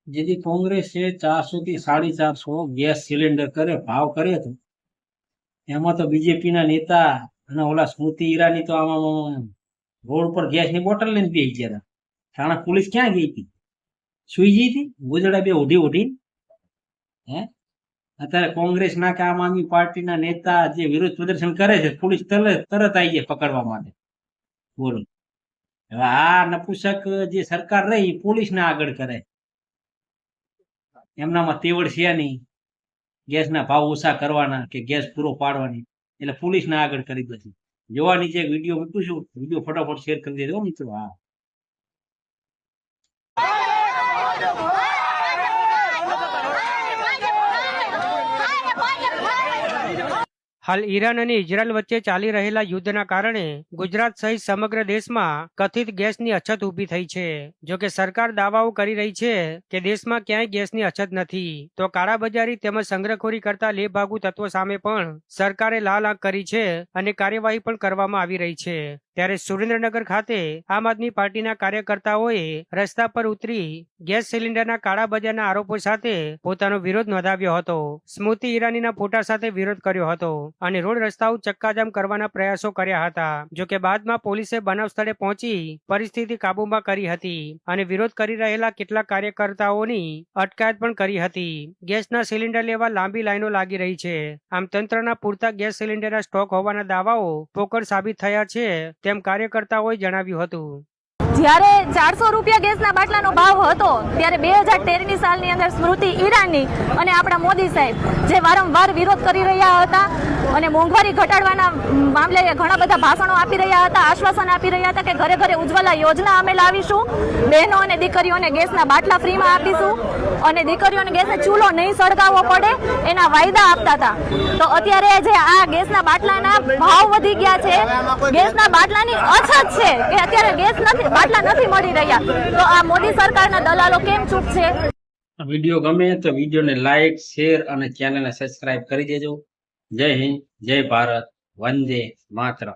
જેથી કોંગ્રેસે 400 થી 450 ગેસ સિલિન્ડર કરે ભાવ કર્યો હતો, એમાં તો બીજેપીના નેતા અને ઓલા સ્મૃતિ ઈરાની તો આમાં રોડ પર ગેસની બોટલ લઈને બેસી ગયા હતા. થાણા પોલીસ ક્યાં ગઈ હતી? સુઈ ગઈ હતી ગોદડા બે ઉઠી હે. અત્યારે કોંગ્રેસના કે આમ આદમી પાર્ટીના નેતા જે વિરોધ પ્રદર્શન કરે છે, પોલીસ તરત આવી જાય પકડવા માટે. બોલો, હવે આ નપુસક જે સરકાર રહી પોલીસને આગળ કરે, એમનામાં તેવડ છે નહીં ગેસના ભાવ ઓછા કરવાના કે ગેસ પૂરો પાડવાની, એટલે પોલીસને આગળ કરી દે. જોવા નીચે વિડીયો મૂકું છું, વિડીયો ફટાફટ શેર કરી દેજો મિત્રો. હા, હાલ ઈરાન અને ઇઝરાયલ વચ્ચે ચાલી રહેલા યુદ્ધના કારણે ગુજરાત સહિત સમગ્ર દેશમાં કથિત ગેસની અછત ઊભી થઈ છે. જોકે સરકાર દાવાઓ કરી રહી છે કે દેશમાં ક્યાંય ગેસની અછત નથી, તો કાળાબજારી તેમજ સંગ્રહખોરી કરતા લેભાગુ તત્વો સામે પણ સરકારે લાલ આંખ કરી છે અને કાર્યવાહી પણ કરવામાં આવી રહી છે. ત્યારે સુરેન્દ્રનગર ખાતે આમ આદમી પાર્ટીના કાર્યકર્તાઓએ રસ્તા પર ઉતરી ગેસ સિલિન્ડરના કાળાબજારના આરોપો સાથે પોતાનો વિરોધ નોંધાવ્યો હતો. સ્મૃતિ ઈરાનીના ફોટા સાથે વિરોધ કર્યો હતો અને રોડ રસ્તાઓ ચક્કાજામ કરવાના પ્રયાસો કર્યા હતા. જોકે બાદમાં પોલીસે બનાવ સ્થળે પહોંચી પરિસ્થિતિ કાબૂમાં કરી હતી અને વિરોધ કરી રહેલા કેટલાક કાર્યકર્તાઓની અટકાયત પણ કરી હતી. ગેસના સિલિન્ડર લેવા લાંબી લાઈનો લાગી રહી છે. આમ તંત્રના પૂરતા ગેસ સિલિન્ડરના સ્ટોક હોવાના દાવાઓ પોકળ સાબિત થયા છે તેમ કાર્યકર્તાઓએ જણાવ્યું હતું. જ્યારે 400 રૂપિયા ગેસના બાટલાનો ભાવ હતો ત્યારે 2013ની સાલની અંદર સ્મૃતિ ઈરાની અને આપણા મોદી સાહેબ જે વારંવાર વિરોધ કરી રહ્યા હતા અને મોંઘવારી ઘટાડવાના મામલે ઘણા બધા ભાષણો આપી રહ્યા હતા, આશ્વાસન આપી રહ્યા હતા કે ઘરે ઘરે ઉજ્જવલા યોજના અમે લાવીશું, બહેનો અને દીકરીઓને ગેસના બાટલા ફ્રીમાં આપીશું અને દીકરીઓને ગેસનો ચૂલો નહીં સળગાવવો પડે એના વાયદા આપતા હતા. તો અત્યારે જે આ ગેસના બાટલાના ભાવ વધી ગયા છે, ગેસના બાટલાની અછત છે કે અત્યારે ગેસ નથી, બાટલા નથી મળી રહ્યા, તો આ મોદી સરકારના દલાલો કેમ ચૂપ છે? વિડીયો ગમે તો વિડીયોને લાઈક, શેર અને ચેનલને સબસ્ક્રાઇબ કરી દેજો. જય હિન્દ, જય ભારત, વંદે માતરમ.